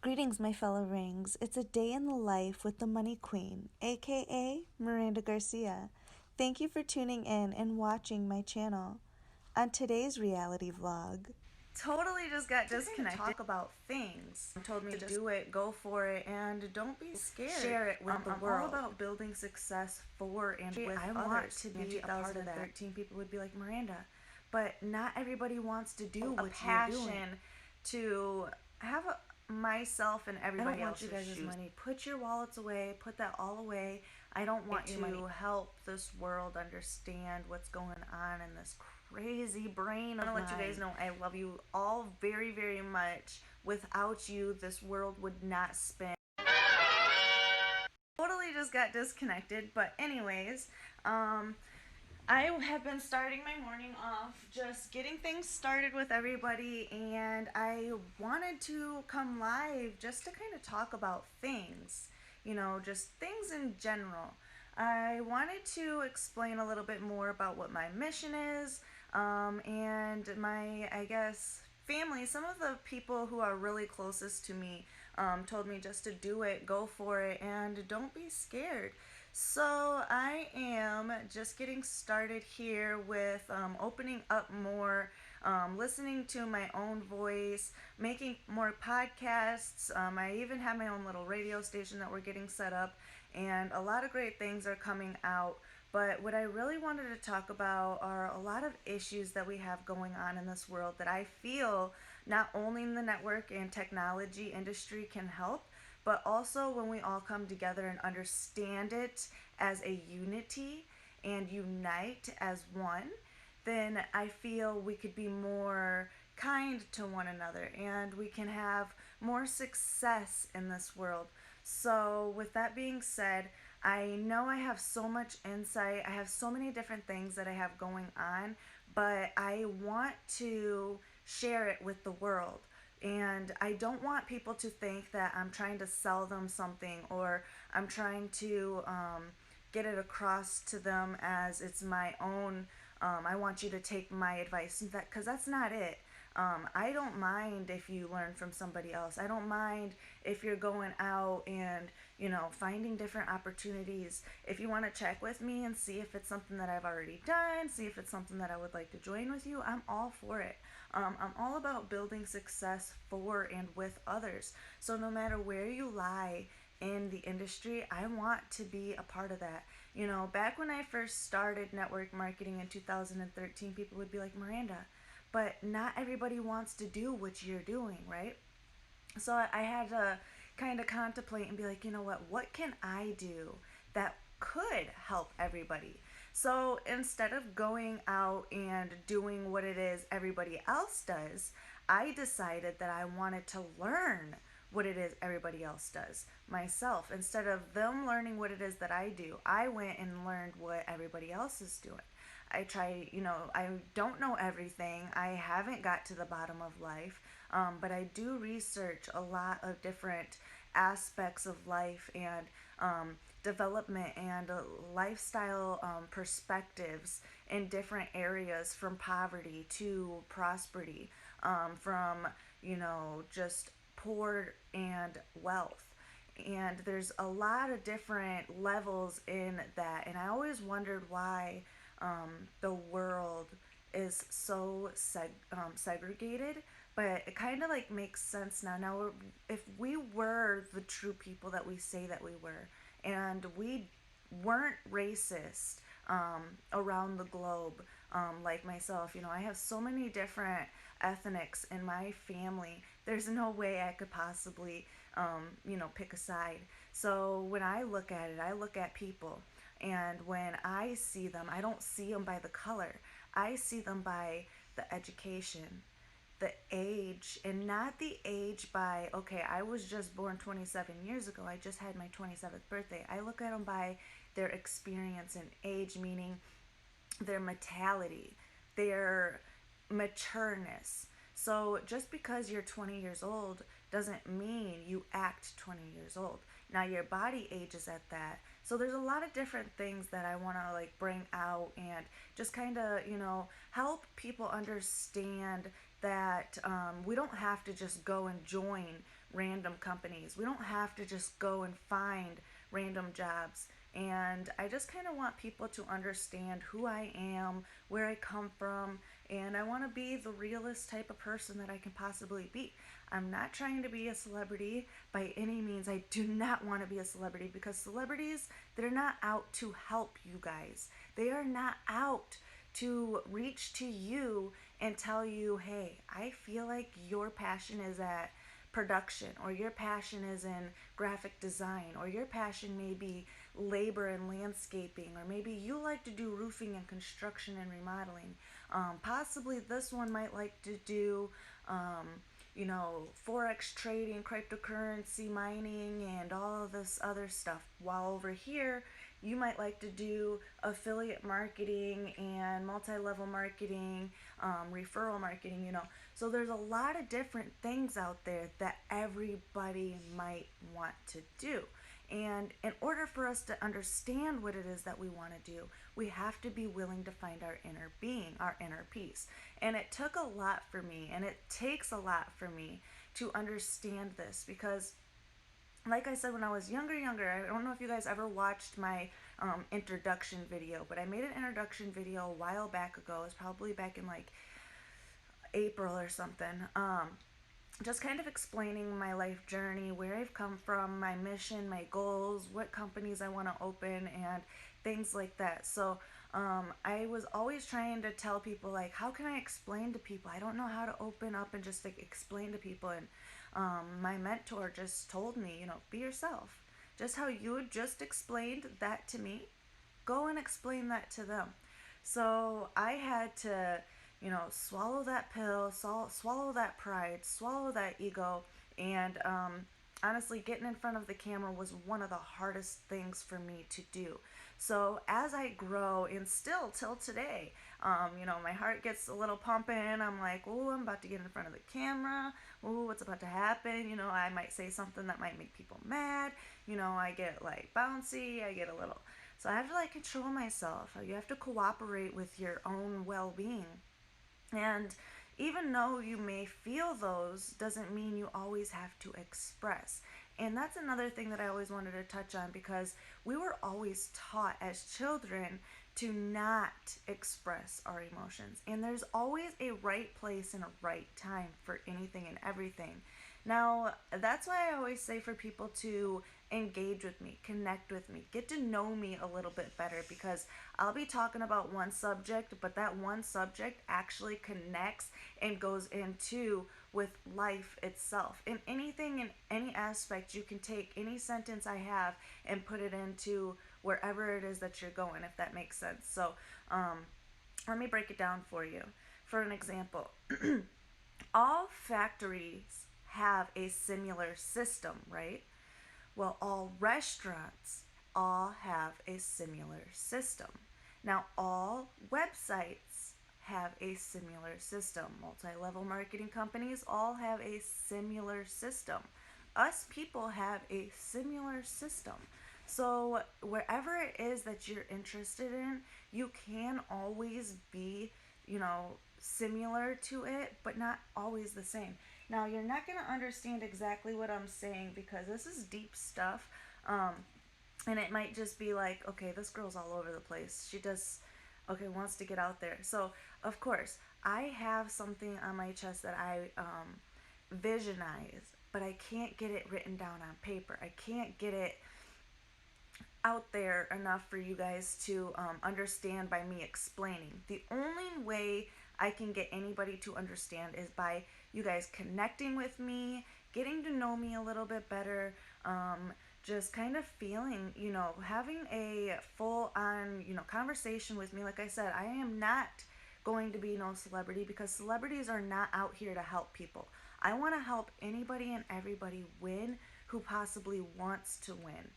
Greetings, my fellow rings. It's a day in the life with the Money Queen, aka Miranda Garcia. Thank you for tuning in and watching my channel. On today's reality vlog, Totally just got disconnected. Talk about things. Told me to do it, go for it, and don't be scared. Share it with the world. I'm all about building success for and with others. I want to be a part of that. 13 people would be like, Miranda, but not everybody wants to do what you're doing. To have myself and everybody else's shoes. I don't want you guys' money. Put your wallets away. Put that all away. I don't want you to help this world understand what's going on in this crazy brain of mine. I want to let you guys know I love you all very, very much. Without you, this world would not spin. Totally just got disconnected, but anyways, I have been starting my morning off just getting things started with everybody, and I wanted to come live just to kind of talk about things, just things in general. I wanted to explain a little bit more about what my mission is, and my, family. Some of the people who are really closest to me told me just to do it, go for it, and don't be scared. So I am just getting started here with opening up more, listening to my own voice, making more podcasts. I even have my own little radio station that we're getting set up, and a lot of great things are coming out. But what I really wanted to talk about are a lot of issues that we have going on in this world that I feel not only in the network and technology industry can help, but also when we all come together and understand it as a unity and unite as one, then I feel we could be more kind to one another and we can have more success in this world. So with that being said, I know I have so much insight. I have so many different things that I have going on, but I want to share it with the world. And I don't want people to think that I'm trying to sell them something or I'm trying to get it across to them as it's my own. I want you to take my advice, because that's not it. I don't mind if you learn from somebody else. I don't mind if you're going out and, finding different opportunities. If you want to check with me and see if it's something that I've already done, see if it's something that I would like to join with you, I'm all for it. I'm all about building success for and with others. So no matter where you lie in the industry, I want to be a part of that. Back when I first started network marketing in 2013, people would be like, Miranda, but not everybody wants to do what you're doing, right? So I had to kind of contemplate and be like, what can I do that could help everybody? So instead of going out and doing what it is everybody else does, I decided that I wanted to learn what it is everybody else does myself. Instead of them learning what it is that I do, I went and learned what everybody else is doing. I try, I don't know everything. I haven't got to the bottom of life, but I do research a lot of different aspects of life and development and lifestyle perspectives in different areas, from poverty to prosperity, from, just poor and wealth. And there's a lot of different levels in that. And I always wondered why the world is so segregated, but it kind of makes sense now. Now, if we were the true people that we say that we were, and we weren't racist around the globe, like myself, I have so many different ethnics in my family. There's no way I could possibly, pick a side. So when I look at it, I look at people. And when I see them, I don't see them by the color. I see them by the education, the age, and not the age by, okay, I was just born 27 years ago. I just had my 27th birthday. I look at them by their experience and age, meaning their mentality, their matureness. So just because you're 20 years old doesn't mean you act 20 years old. Now your body ages at that. So there's a lot of different things that I want to bring out and just kind of, help people understand that we don't have to just go and join random companies. We don't have to just go and find random jobs. And I just kind of want people to understand who I am, where I come from, and I want to be the realest type of person that I can possibly be. I'm not trying to be a celebrity by any means. I do not want to be a celebrity, because celebrities, they're not out to help you guys. They are not out to reach to you and tell you, hey, I feel like your passion is at production, or your passion is in graphic design, or your passion may be labor and landscaping, or maybe you like to do roofing and construction and remodeling. Possibly this one might like to do forex trading, cryptocurrency mining, and all of this other stuff, while over here you might like to do affiliate marketing and multi-level marketing, referral marketing. So there's a lot of different things out there that everybody might want to do. And in order for us to understand what it is that we want to do, we have to be willing to find our inner being, our inner peace. And it took a lot for me, and it takes a lot for me to understand this, because like I said, when I was younger, I don't know if you guys ever watched my introduction video, but I made an introduction video a while back ago. It was probably back in like April or something. Just kind of explaining my life journey, where I've come from, my mission, my goals, what companies I want to open, and things like that. So I was always trying to tell people, like, how can I explain to people? I don't know how to open up and just like explain to people. And my mentor just told me, be yourself. Just how you had just explained that to me, go and explain that to them. So I had to swallow that pill, swallow that pride, swallow that ego. And honestly, getting in front of the camera was one of the hardest things for me to do. So as I grow, and still till today, my heart gets a little pumping. I'm like, oh, I'm about to get in front of the camera. Oh, what's about to happen? I might say something that might make people mad. I get like bouncy. I get a little. So I have to like control myself. You have to cooperate with your own well-being. And even though you may feel those, doesn't mean you always have to express. And that's another thing that I always wanted to touch on, because we were always taught as children to not express our emotions. And there's always a right place and a right time for anything and everything. Now, that's why I always say for people to engage with me, connect with me, get to know me a little bit better, because I'll be talking about one subject, but that one subject actually connects and goes into with life itself. In anything, in any aspect, you can take any sentence I have and put it into wherever it is that you're going, if that makes sense. So let me break it down for you. For an example, all factories have a similar system, right? Well, all restaurants all have a similar system. Now, all websites have a similar system. Multi-level marketing companies all have a similar system. Us people have a similar system. So wherever it is that you're interested in, you can always be, similar to it, but not always the same. Now, you're not going to understand exactly what I'm saying, because this is deep stuff. And it might just be like, okay, this girl's all over the place. She wants to get out there. So, of course, I have something on my chest that I visionize, but I can't get it written down on paper. I can't get it out there enough for you guys to understand by me explaining. The only way I can get anybody to understand is by you guys connecting with me, getting to know me a little bit better, just kind of feeling, having a full-on, conversation with me. Like I said, I am not going to be no celebrity, because celebrities are not out here to help people. I want to help anybody and everybody win who possibly wants to win.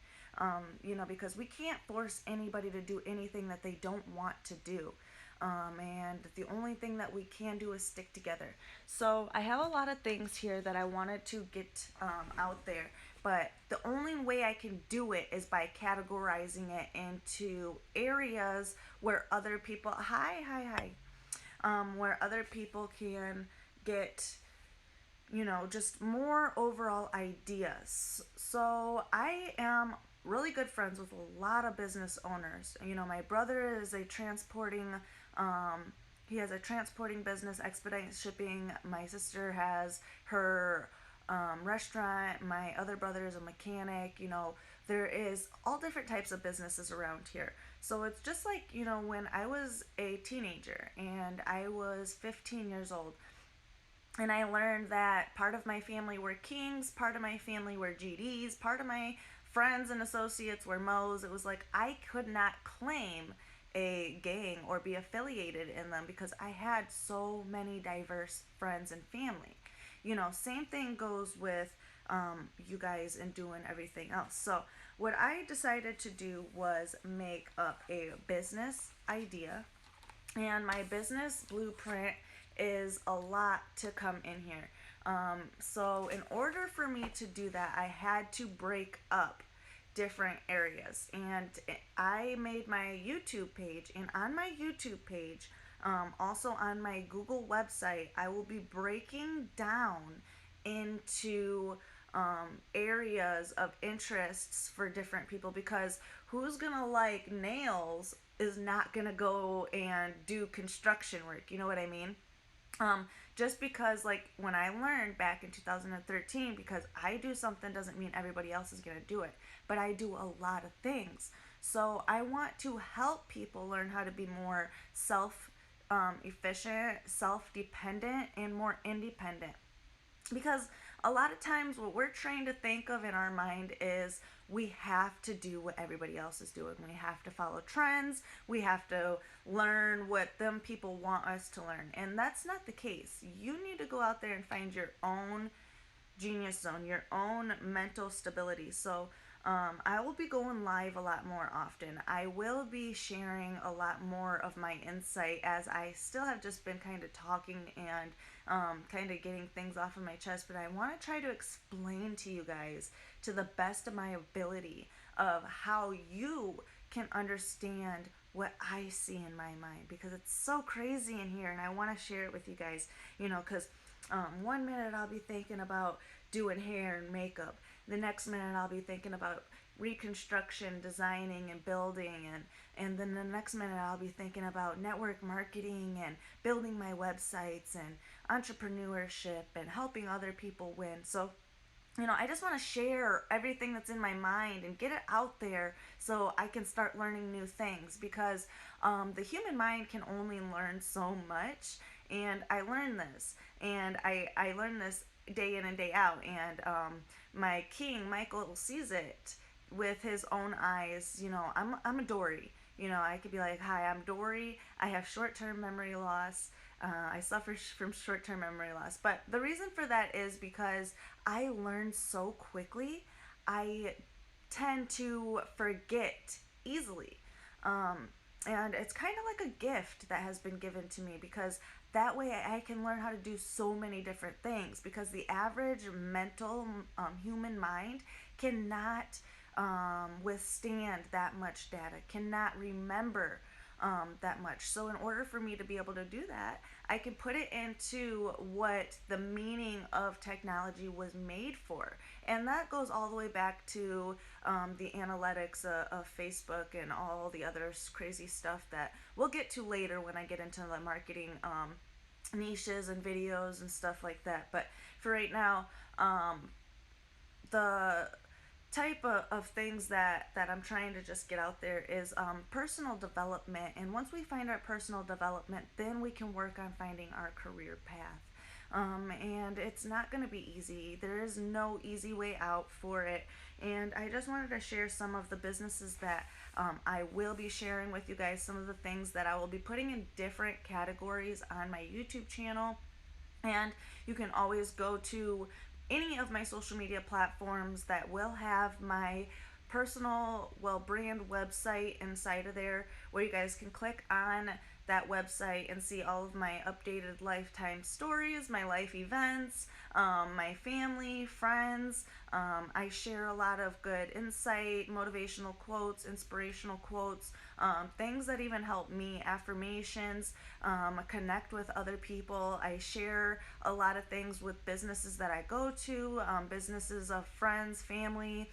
Because we can't force anybody to do anything that they don't want to do. And the only thing that we can do is stick together. So I have a lot of things here that I wanted to get out there, but the only way I can do it is by categorizing it into areas where other people, where other people can get, just more overall ideas. So I am really good friends with a lot of business owners. My brother is a transporting, he has a transporting business, expedite shipping. My sister has her restaurant. My other brother is a mechanic. There is all different types of businesses around here. So it's just like, when I was a teenager and I was 15 years old, and I learned that part of my family were Kings, part of my family were GDs, part of my friends and associates were Mo's. It was like I could not claim a gang or be affiliated in them because I had so many diverse friends and family. Same thing goes with you guys and doing everything else. So what I decided to do was make up a business idea, and my business blueprint is a lot to come in here. So in order for me to do that, I had to break up different areas, and I made my YouTube page, and on my YouTube page, also on my Google website, I will be breaking down into areas of interests for different people, because who's gonna like nails is not gonna go and do construction work. You know what I mean? Just because, like, when I learned back in 2013, because I do something doesn't mean everybody else is going to do it, but I do a lot of things. So I want to help people learn how to be more efficient, self-dependent, and more independent. Because a lot of times what we're trained to think of in our mind is we have to do what everybody else is doing. We have to follow trends. We have to learn what them people want us to learn. And that's not the case. You need to go out there and find your own genius zone, your own mental stability. So I will be going live a lot more often. I will be sharing a lot more of my insight, as I still have just been kind of talking and kind of getting things off of my chest, but I want to try to explain to you guys to the best of my ability of how you can understand what I see in my mind, because it's so crazy in here, and I want to share it with you guys, because one minute I'll be thinking about doing hair and makeup. The next minute I'll be thinking about reconstruction, designing and building, and then the next minute I'll be thinking about network marketing and building my websites and entrepreneurship and helping other people win. So I just want to share everything that's in my mind and get it out there so I can start learning new things, because the human mind can only learn so much. And I learned this, and I learned this day in and day out. And my king, Michael, sees it with his own eyes. I'm a Dory. I could be like, hi, I'm Dory. I have short-term memory loss. I suffer from short-term memory loss. But the reason for that is because I learn so quickly. I tend to forget easily. And it's kind of like a gift that has been given to me, because that way I can learn how to do so many different things, because the average mental human mind cannot withstand that much data, cannot remember that much. So in order for me to be able to do that, I can put it into what the meaning of technology was made for. And that goes all the way back to the analytics of Facebook and all the other crazy stuff that we'll get to later when I get into the marketing niches and videos and stuff like that. But for right now, the type of things that I'm trying to just get out there is personal development. And once we find our personal development, then we can work on finding our career path. And it's not going to be easy. There is no easy way out for it. And I just wanted to share some of the businesses that I will be sharing with you guys, some of the things that I will be putting in different categories on my YouTube channel. And you can always go to any of my social media platforms that will have my personal brand website inside of there, where you guys can click on that website and see all of my updated lifetime stories, my life events, my family, friends. I share a lot of good insight, motivational quotes, inspirational quotes, things that even help me, affirmations, connect with other people. I share a lot of things with businesses that I go to, businesses of friends, family.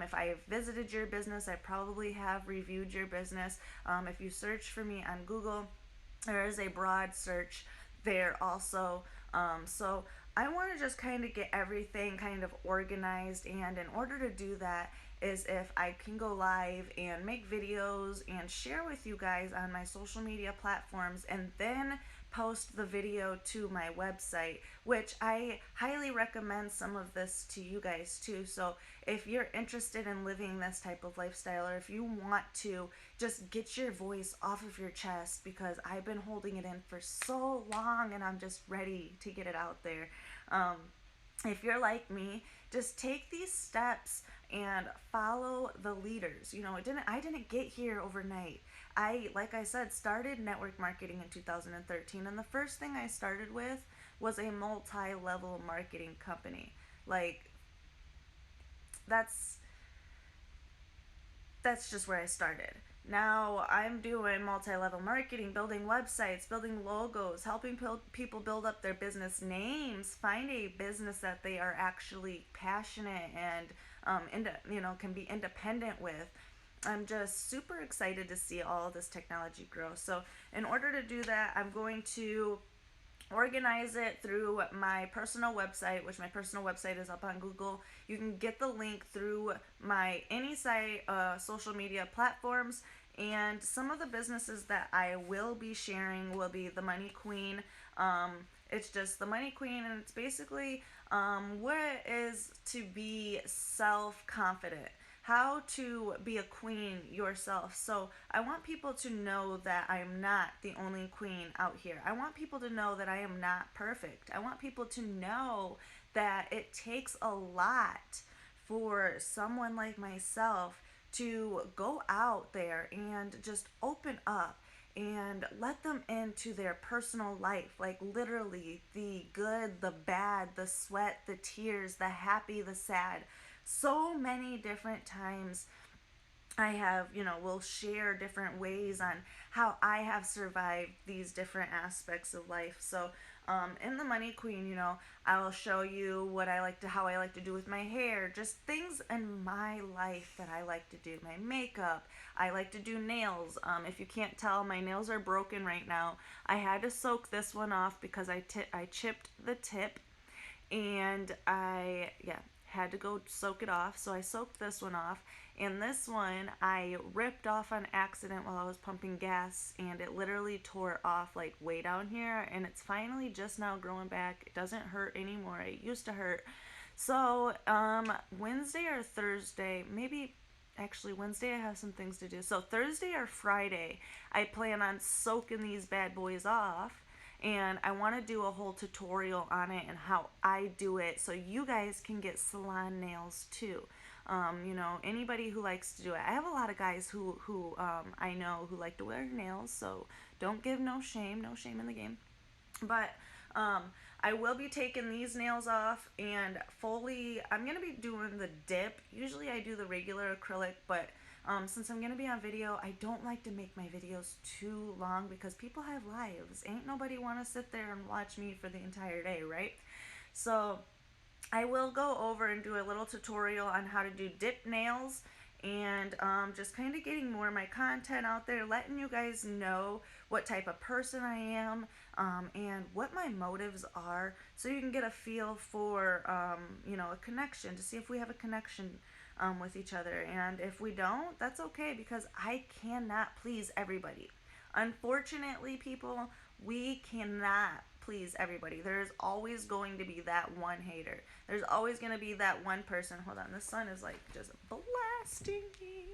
If I have visited your business, I probably have reviewed your business. If you search for me on Google, there is a broad search there also. So I want to just kind of get everything kind of organized, and in order to do that is if I can go live and make videos and share with you guys on my social media platforms, and then post the video to my website, which I highly recommend some of this to you guys too. So if you're interested in living this type of lifestyle, or if you want to just get your voice off of your chest, because I've been holding it in for so long and I'm just ready to get it out there. If you're like me, just take these steps and follow the leaders. You know, I didn't get here overnight. Like I said, started network marketing in 2013, and the first thing I started with was a multi-level marketing company. Like, that's just where I started. Now I'm doing multi-level marketing, building websites, building logos, helping people build up their business names, find a business that they are actually passionate and can be independent with. I'm just super excited to see all of this technology grow. So in order to do that, I'm going to organize it through my personal website, which my personal website is up on Google. You can get the link through my any site, social media platforms, and some of the businesses that I will be sharing will be the Money Queen. It's just the Money Queen, and it's basically what it is to be self-confident, how to be a queen yourself. So I want people to know that I am not the only queen out here. I want people to know that I am not perfect. I want people to know that it takes a lot for someone like myself to go out there and just open up and let them into their personal life, like literally the good, the bad, the sweat, the tears, the happy, the sad. So many different times I have, will share different ways on how I have survived these different aspects of life. So, in the Money Queen, I'll show you how I like to do with my hair, just things in my life that I like to do. My makeup, I like to do nails. If you can't tell, my nails are broken right now. I had to soak this one off because I chipped the tip, and I had to go soak it off. So I soaked this one off, and this one I ripped off on accident while I was pumping gas, and it literally tore off like way down here, and it's finally just now growing back. It doesn't hurt anymore. It used to hurt. So Wednesday or Thursday, maybe actually Wednesday, I have some things to do. So Thursday or Friday, I plan on soaking these bad boys off, and I want to do a whole tutorial on it and how I do it, so you guys can get salon nails too. Anybody who likes to do it. I have a lot of guys who I know who like to wear nails, so don't give no shame in the game. But I will be taking these nails off, and I'm going to be doing the dip. Usually I do the regular acrylic, but since I'm going to be on video, I don't like to make my videos too long because people have lives. Ain't nobody want to sit there and watch me for the entire day, right? So I will go over and do a little tutorial on how to do dip nails, and just kind of getting more of my content out there, letting you guys know what type of person I am, and what my motives are, so you can get a feel for a connection, to see if we have a connection with each other. And if we don't, that's okay, because I cannot please everybody. Unfortunately, people, we cannot please everybody. There's always going to be that one hater. There's always going to be that one person. Hold on, the sun is like just blasting me.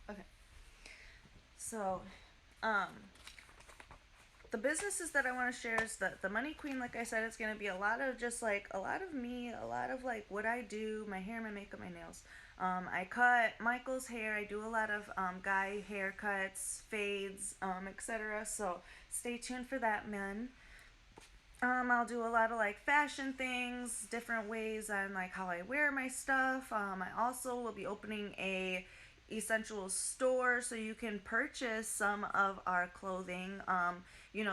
Okay. So, the businesses that I want to share is the Money Queen. Like I said, it's going to be a lot of just like a lot of me, a lot of like what I do, my hair, my makeup, my nails. I cut Michael's hair. I do a lot of guy haircuts, fades, etc. So stay tuned for that, men. I'll do a lot of like fashion things, different ways on like how I wear my stuff. I also will be opening a essential store so you can purchase some of our clothing,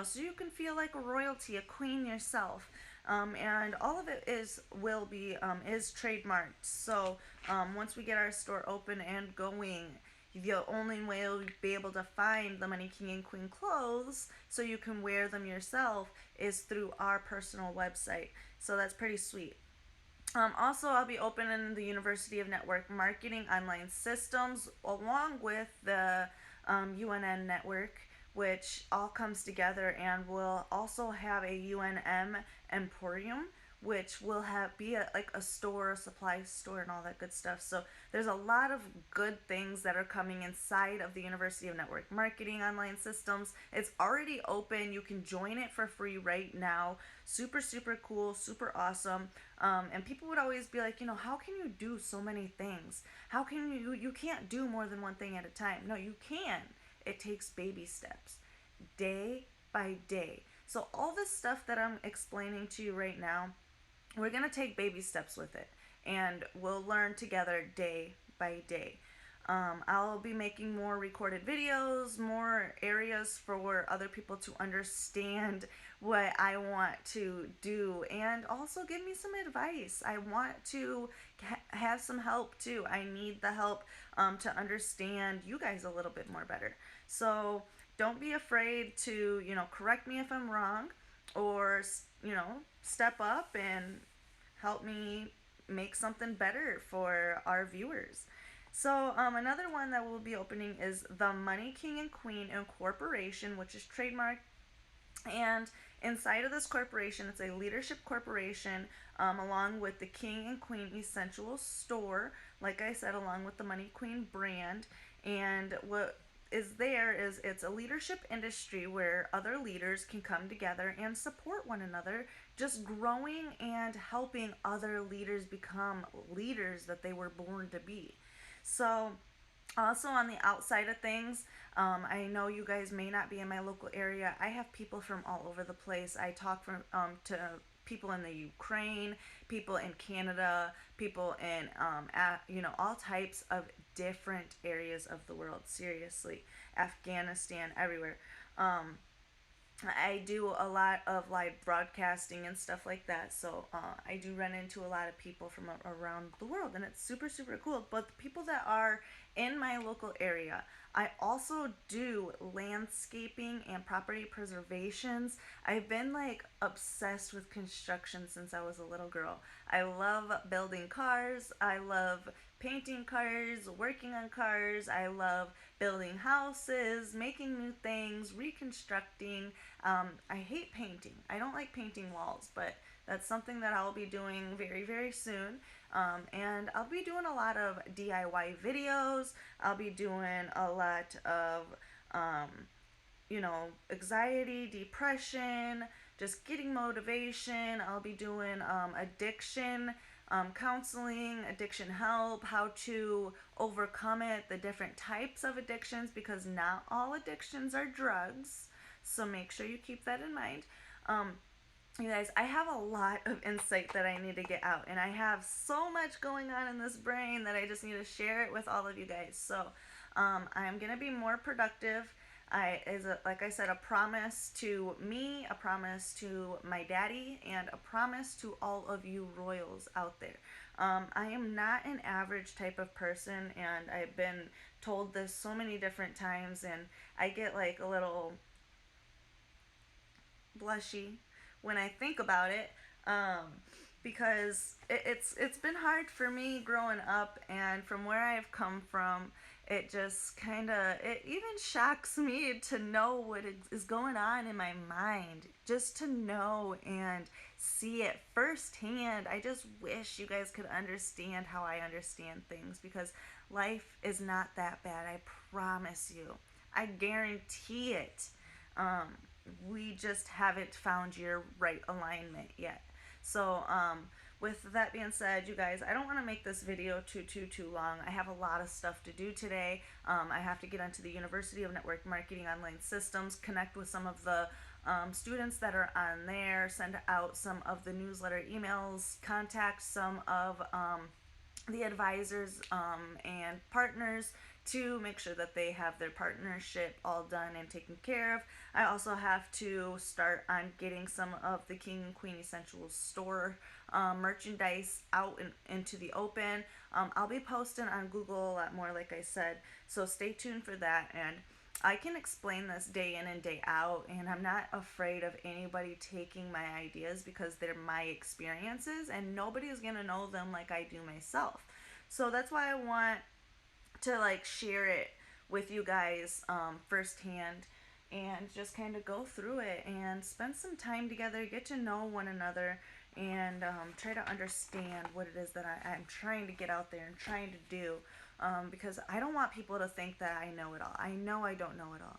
so you can feel like a royalty, a queen yourself. And all of it is trademarked. So once we get our store open and going, the only way you'll be able to find the Money King and Queen clothes so you can wear them yourself is through our personal website. So that's pretty sweet. Also, I'll be opening the University of Network Marketing online systems along with the UNM Network, which all comes together, and we'll also have a UNM Emporium, which will be like a store, a supply store, and all that good stuff. So there's a lot of good things that are coming inside of the University of Network Marketing online systems. It's already open. You can join it for free right now. Super, super cool, super awesome. And people would always be like, how can you do so many things? How can you can't do more than one thing at a time. No, you can. It takes baby steps, day by day. So all this stuff that I'm explaining to you right now, we're going to take baby steps with it, and we'll learn together day by day. I'll be making more recorded videos, more areas for other people to understand what I want to do, and also give me some advice. I want to have some help too. I need the help to understand you guys a little bit more better. So don't be afraid to, correct me if I'm wrong, or, step up and help me make something better for our viewers. So another one that we'll be opening is the Money King and Queen Incorporation, which is trademarked. And inside of this corporation, it's a leadership corporation, along with the King and Queen Essential Store, like I said, along with the Money Queen brand. And what is there is it's a leadership industry where other leaders can come together and support one another, just growing and helping other leaders become leaders that they were born to be. So also on the outside of things, I know you guys may not be in my local area. I have people from all over the place. I talk to people in the Ukraine, people in Canada, people in all types of different areas of the world. Seriously, Afghanistan, everywhere. I do a lot of live broadcasting and stuff like that, so I do run into a lot of people from around the world, and it's super, super cool. But the people that are in my local area, I also do landscaping and property preservations. I've been like obsessed with construction since I was a little girl. I love building cars. I love painting cars, working on cars. I love building houses, making new things, reconstructing. I hate painting. I don't like painting walls, but that's something that I'll be doing very, very soon. And I'll be doing a lot of DIY videos. I'll be doing a lot of, anxiety, depression, just getting motivation. I'll be doing addiction counseling, addiction help, how to overcome it, the different types of addictions, because not all addictions are drugs. So make sure you keep that in mind. You guys, I have a lot of insight that I need to get out, and I have so much going on in this brain that I just need to share it with all of you guys. So I'm going to be more productive. Like I said, a promise to me, a promise to my daddy, and a promise to all of you royals out there. I am not an average type of person, and I've been told this so many different times, and I get like a little blushy when I think about it, because it's been hard for me growing up, and from where I've come from, it just it even shocks me to know what is going on in my mind, just to know and see it firsthand. I just wish you guys could understand how I understand things, because life is not that bad. I promise you. I guarantee it. we just haven't found your right alignment yet. So, with that being said, you guys, I don't want to make this video too long. I have a lot of stuff to do today. I have to get onto the University of Network Marketing Online Systems, connect with some of the students that are on there, send out some of the newsletter emails, contact some of the advisors and partners to make sure that they have their partnership all done and taken care of. I also have to start on getting some of the King and Queen Essentials store merchandise out into the open. I'll be posting on Google a lot more, like I said, so stay tuned for that. And I can explain this day in and day out, and I'm not afraid of anybody taking my ideas because they're my experiences, and nobody is going to know them like I do myself. So that's why I want to like share it with you guys firsthand, and just kind of go through it and spend some time together, get to know one another, and try to understand what it is that I'm trying to get out there and trying to do. Because I don't want people to think that I know it all. I know I don't know it all.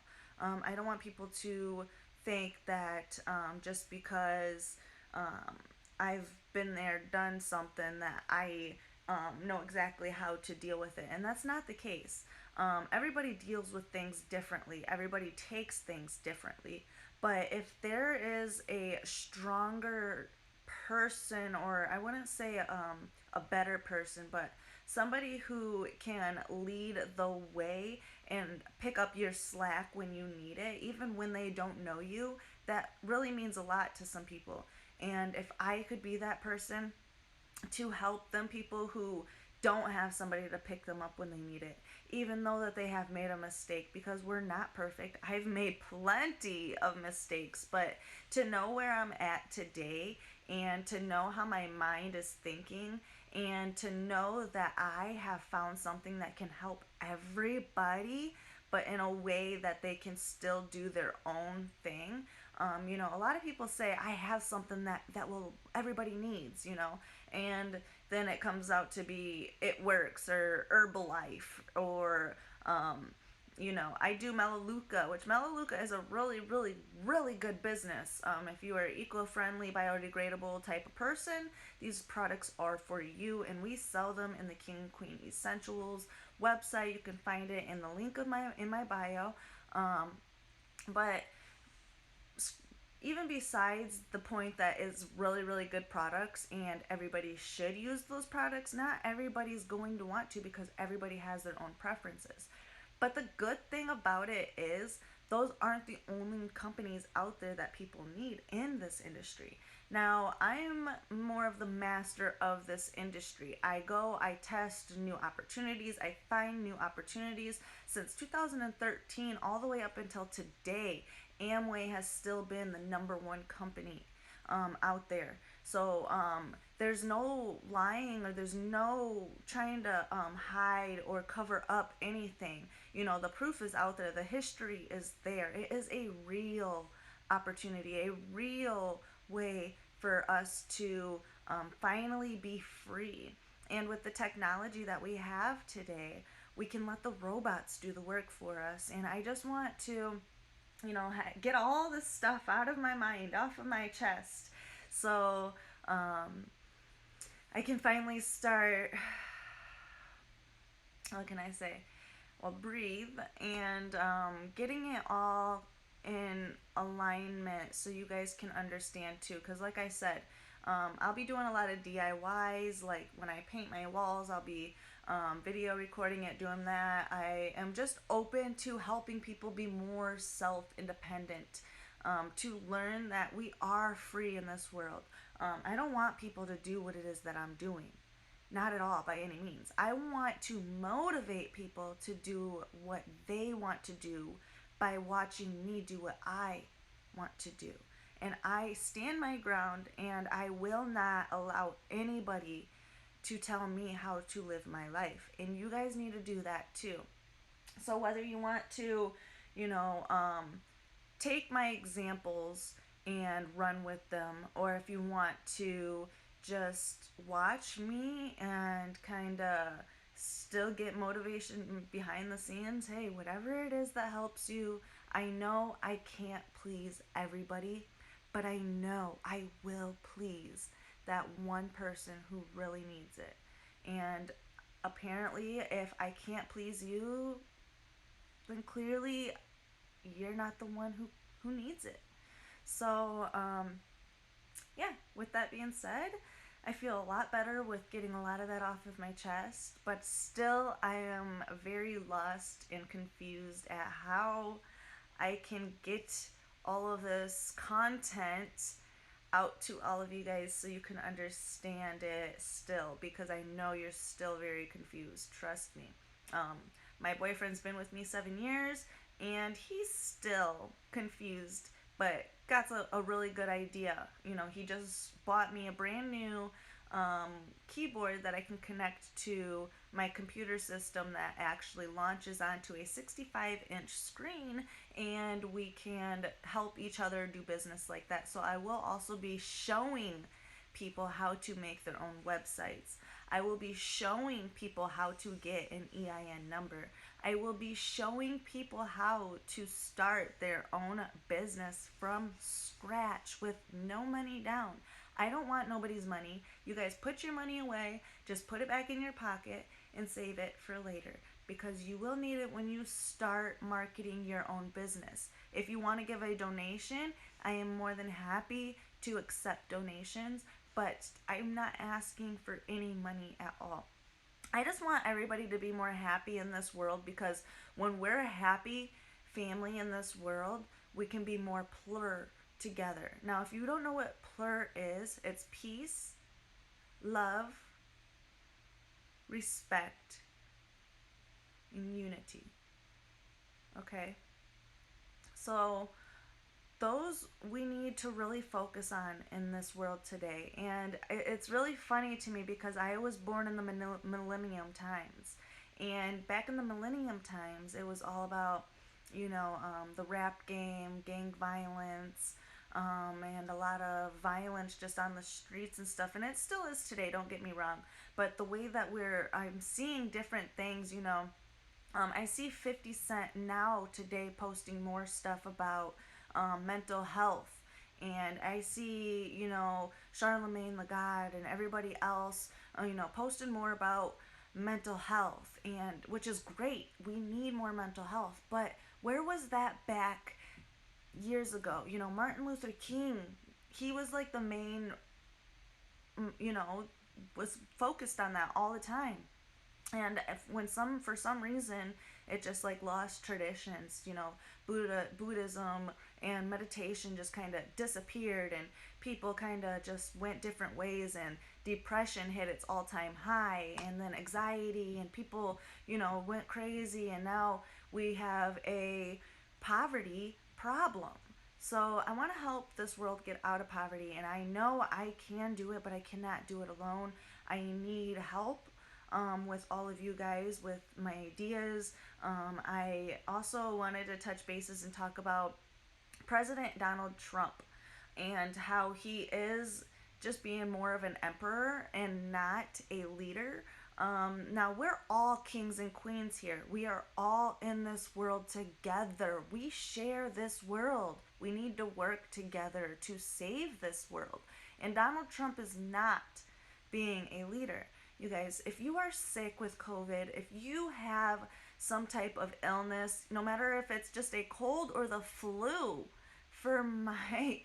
I don't want people to think that just because I've been there, done something, that I know exactly how to deal with it. And that's not the case. Everybody deals with things differently, everybody takes things differently. But if there is a stronger person, or I wouldn't say a better person, but somebody who can lead the way and pick up your slack when you need it, even when they don't know you, that really means a lot to some people. And if I could be that person to help them, people who don't have somebody to pick them up when they need it, even though that they have made a mistake, because we're not perfect. I've made plenty of mistakes, but to know where I'm at today, and to know how my mind is thinking, and to know that I have found something that can help everybody, but in a way that they can still do their own thing. A lot of people say I have something that will everybody needs, and then it comes out to be It Works or Herbalife or I do Melaleuca, which Melaleuca is a really, really, really good business. If you are eco-friendly, biodegradable type of person, these products are for you, and we sell them in the King and Queen Essentials website. You can find it in the link of in my bio. But even besides the point that it's really, really good products and everybody should use those products, not everybody's going to want to, because everybody has their own preferences. But the good thing about it is those aren't the only companies out there that people need in this industry. Now, I'm more of the master of this industry. I test new opportunities, I find new opportunities. Since 2013, all the way up until today, Amway has still been the number one company out there. So there's no lying, or there's no trying to hide or cover up anything. The proof is out there. The history is there. It is a real opportunity, a real way for us to finally be free. And with the technology that we have today, we can let the robots do the work for us. And I just want to get all this stuff out of my mind, off of my chest, so I can finally start, what can I say? Well, breathe, and getting it all in alignment so you guys can understand too. Because like I said, I'll be doing a lot of DIYs. Like when I paint my walls, I'll be video recording it, doing that. I am just open to helping people be more self-independent, to learn that we are free in this world. I don't want people to do what it is that I'm doing. Not at all, by any means. I want to motivate people to do what they want to do by watching me do what I want to do. And I stand my ground, and I will not allow anybody to tell me how to live my life. And you guys need to do that too. So whether you want to, take my examples and run with them, or if you want to just watch me and kind of still get motivation behind the scenes. Hey, whatever it is that helps you. I know I can't please everybody, but I know I will please that one person who really needs it. And apparently, if I can't please you, then clearly you're not the one who needs it. So, yeah, with that being said, I feel a lot better with getting a lot of that off of my chest, but still, I am very lost and confused at how I can get all of this content out to all of you guys so you can understand it still, because I know you're still very confused. Trust me. Um, my boyfriend's been with me 7 years and he's still confused, but got a really good idea. He just bought me a brand new keyboard that I can connect to my computer system that actually launches onto a 65-inch screen, and we can help each other do business like that. So I will also be showing people how to make their own websites. I will be showing people how to get an EIN number. I will be showing people how to start their own business from scratch with no money down. I don't want nobody's money. You guys put your money away, just put it back in your pocket and save it for later, because you will need it when you start marketing your own business. If you want to give a donation, I am more than happy to accept donations, but I'm not asking for any money at all. I just want everybody to be more happy in this world, because when we're a happy family in this world, we can be more plur together. Now, if you don't know what plur is, it's peace, love, respect, and unity. Okay? So those we need to really focus on in this world today. And it's really funny to me because I was born in the millennium times. And back in the millennium times, it was all about, the rap game, gang violence, and a lot of violence just on the streets and stuff. And it still is today, don't get me wrong. But the way that I'm seeing different things, I see 50 Cent now today posting more stuff about mental health. And I see, Charlemagne the God and everybody else, posting more about mental health, and which is great. We need more mental health. But where was that back years ago? Martin Luther King, he was like the main, was focused on that all the time. And for some reason, it just like lost traditions, Buddhism and meditation just kind of disappeared, and people kind of just went different ways, and depression hit its all-time high, and then anxiety, and people, went crazy, and now we have a poverty problem. So I want to help this world get out of poverty, and I know I can do it, but I cannot do it alone. I need help with all of you guys with my ideas. I also wanted to touch bases and talk about President Donald Trump and how he is just being more of an emperor and not a leader. Now, we're all kings and queens here. We are all in this world together. We share this world. We need to work together to save this world. And Donald Trump is not being a leader. You guys, if you are sick with COVID, if you have some type of illness, no matter if it's just a cold or the flu, for my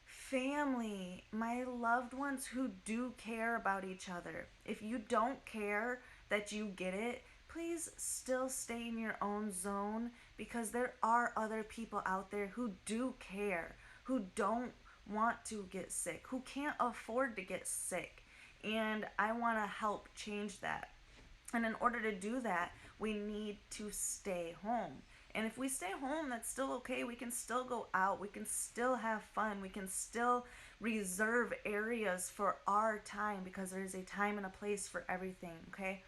family, my loved ones who do care about each other, if you don't care that you get it, please still stay in your own zone, because there are other people out there who do care, who don't want to get sick, who can't afford to get sick. And I want to help change that. And in order to do that, we need to stay home. And if we stay home, that's still okay. We can still go out. We can still have fun. We can still reserve areas for our time, because there is a time and a place for everything, okay?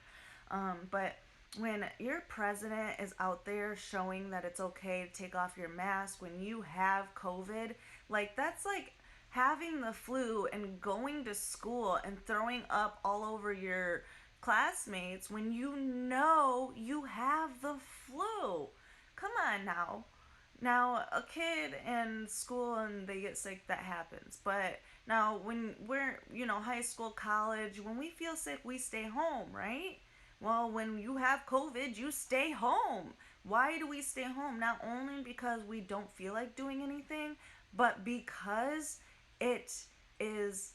But when your president is out there showing that it's okay to take off your mask when you have COVID, like, that's like having the flu and going to school and throwing up all over your classmates when you know you have the flu? Come on now. Now, a kid in school and they get sick, that happens. But now, when we're, high school, college, when we feel sick, we stay home, right? Well, when you have COVID, you stay home. Why do we stay home? Not only because we don't feel like doing anything, but because it is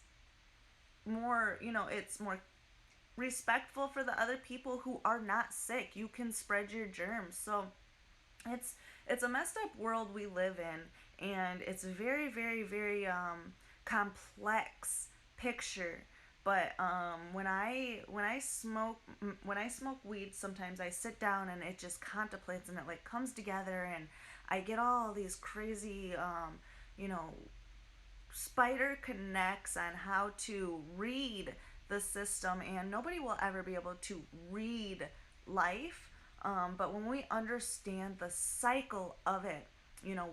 more, it's more respectful for the other people who are not sick. You can spread your germs. So it's it's a messed up world we live in, and it's a very, very, very complex picture. But when I smoke weed, sometimes I sit down and it just contemplates and it like comes together, and I get all these crazy you know spider connects on how to read the system, and nobody will ever be able to read life. But when we understand the cycle of it,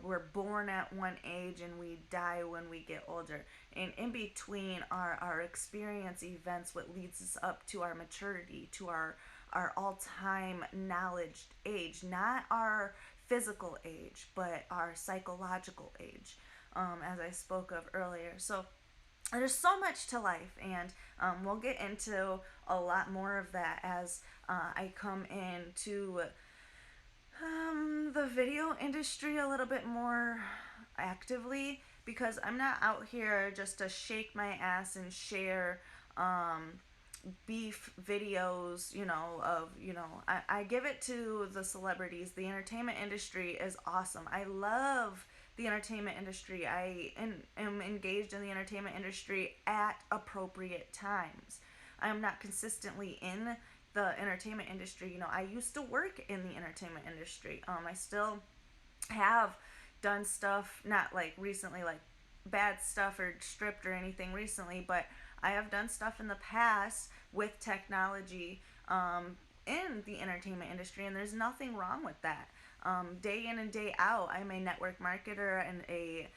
we're born at one age and we die when we get older. And in between our experience events, what leads us up to our maturity, to our all time knowledge age, not our physical age, but our psychological age, as I spoke of earlier. So there's so much to life, and we'll get into a lot more of that as I come into the video industry a little bit more actively, because I'm not out here just to shake my ass and share beef videos, I give it to the celebrities. The entertainment industry is awesome. I love the entertainment industry. Am engaged in the entertainment industry at appropriate times. I am not consistently in the entertainment industry. I used to work in the entertainment industry. I still have done stuff, not like recently, like bad stuff or stripped or anything recently, but I have done stuff in the past with technology in the entertainment industry, and there's nothing wrong with that. Day in and day out, I'm a network marketer and a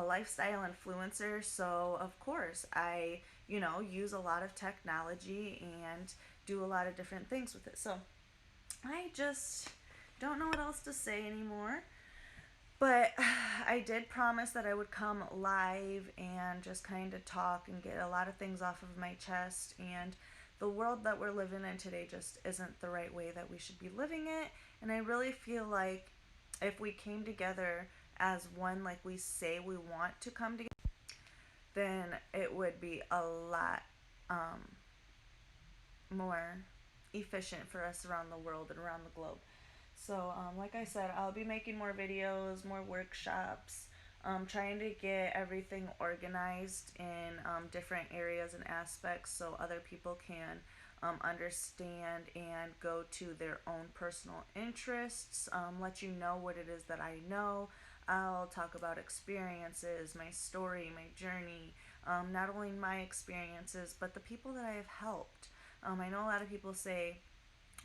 lifestyle influencer, so of course I, use a lot of technology and do a lot of different things with it. So I just don't know what else to say anymore. But I did promise that I would come live and just kind of talk and get a lot of things off of my chest. And the world that we're living in today just isn't the right way that we should be living it. And I really feel like if we came together as one, like we say we want to come together, then it would be a lot more efficient for us around the world and around the globe. So, like I said, I'll be making more videos, more workshops, trying to get everything organized in different areas and aspects so other people can understand and go to their own personal interests, let you know what it is that I know. I'll talk about experiences, my story, my journey, not only my experiences, but the people that I have helped. I know a lot of people say,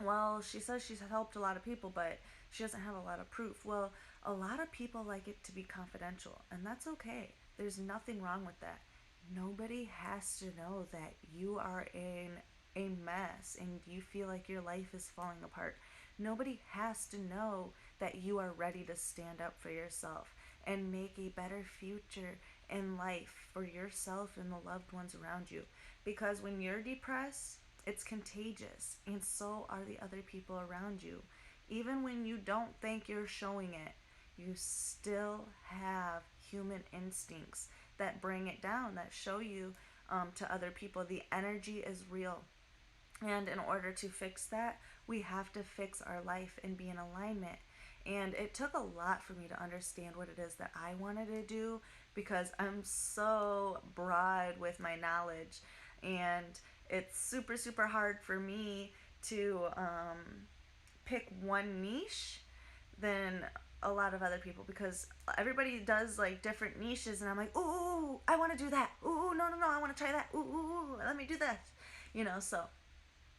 well, she says she's helped a lot of people, but she doesn't have a lot of proof. Well, a lot of people like it to be confidential, and that's okay. There's nothing wrong with that. Nobody has to know that you are in a mess and you feel like your life is falling apart. Nobody has to know that you are ready to stand up for yourself and make a better future in life for yourself and the loved ones around you. Because when you're depressed, it's contagious, and so are the other people around you. Even when you don't think you're showing it, you still have human instincts that bring it down, that show you to other people. The energy is real. And in order to fix that, we have to fix our life and be in alignment. And it took a lot for me to understand what it is that I wanted to do, because I'm so broad with my knowledge, and it's super, super hard for me to pick one niche than a lot of other people, because everybody does like different niches, and I'm like, ooh, I want to do that. Ooh, no, no, no, I want to try that. Ooh, let me do that. So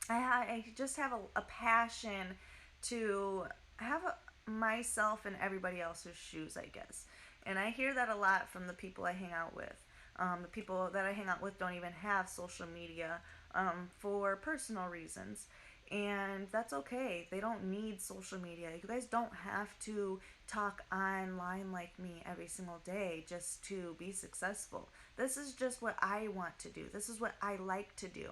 I just have a passion to have myself in everybody else's shoes, I guess. And I hear that a lot from the people I hang out with. The people that I hang out with don't even have social media. for personal reasons. And that's okay. They don't need social media. You guys don't have to talk online like me every single day just to be successful. This is just what I want to do. This is what I like to do.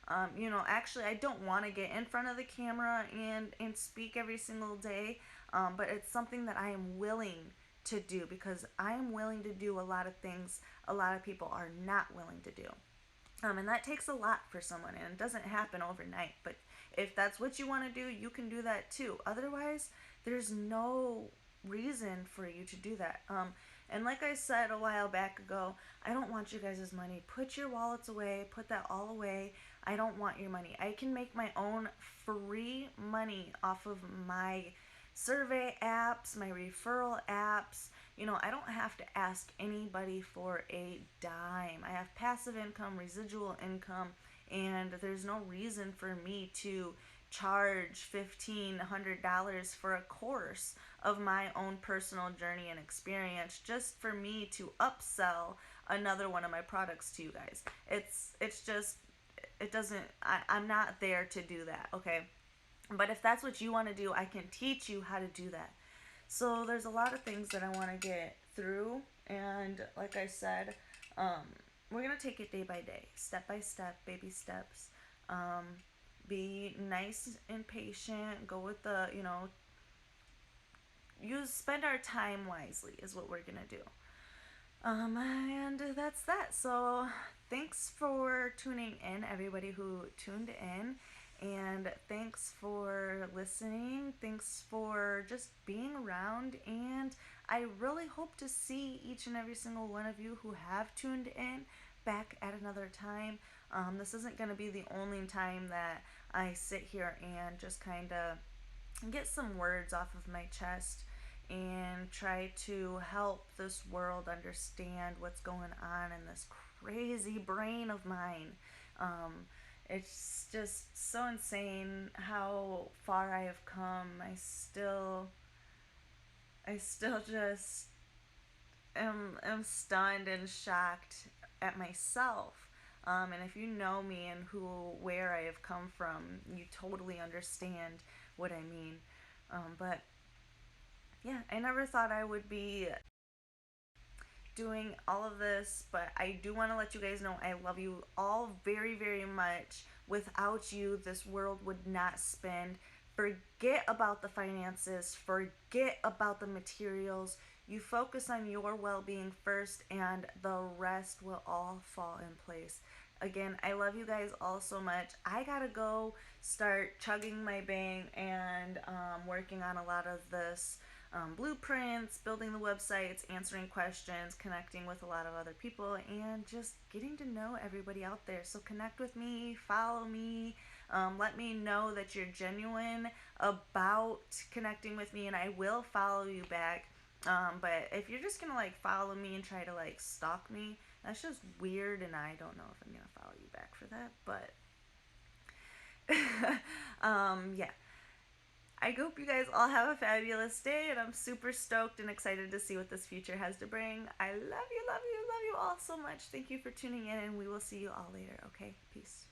Actually, I don't want to get in front of the camera and speak every single day, but it's something that I am willing to do because I am willing to do a lot of things a lot of people are not willing to do. And that takes a lot for someone, and it doesn't happen overnight. But if that's what you want to do, you can do that too. Otherwise, there's no reason for you to do that. And like I said a while back ago, I don't want you guys' money. Put your wallets away. Put that all away. I don't want your money. I can make my own free money off of my survey apps, my referral apps. I don't have to ask anybody for a dime. I have passive income, residual income, and there's no reason for me to charge $1,500 for a course of my own personal journey and experience just for me to upsell another one of my products to you guys. It's just it doesn't I'm not there to do that, okay? But if that's what you want to do, I can teach you how to do that. So there's a lot of things that I want to get through, and like I said, we're gonna take it day by day, step by step, baby steps. Be nice and patient. Go with the spend our time wisely is what we're gonna do. And that's that. So thanks for tuning in, everybody who tuned in. And thanks for listening. Thanks for just being around. And I really hope to see each and every single one of you who have tuned in back at another time. This isn't going to be the only time that I sit here and just kind of get some words off of my chest and try to help this world understand what's going on in this crazy brain of mine. It's just so insane how far I have come. I still just am stunned and shocked at myself. And if you know me and where I have come from, you totally understand what I mean. But yeah, I never thought I would be doing all of this, but I do want to let you guys know I love you all very, very much. Without you, this world would not spin. Forget about the finances, forget about the materials. You focus on your well being first, and the rest will all fall in place. Again, I love you guys all so much. I gotta go start chugging my bang and working on a lot of this blueprints, building the websites, answering questions, connecting with a lot of other people, and just getting to know everybody out there. So connect with me, follow me, let me know that you're genuine about connecting with me, and I will follow you back. But if you're just gonna follow me and try to stalk me, that's just weird, and I don't know if I'm gonna follow you back for that. But yeah. I hope you guys all have a fabulous day, and I'm super stoked and excited to see what this future has to bring. I love you, love you, love you all so much. Thank you for tuning in, and we will see you all later, okay? Peace.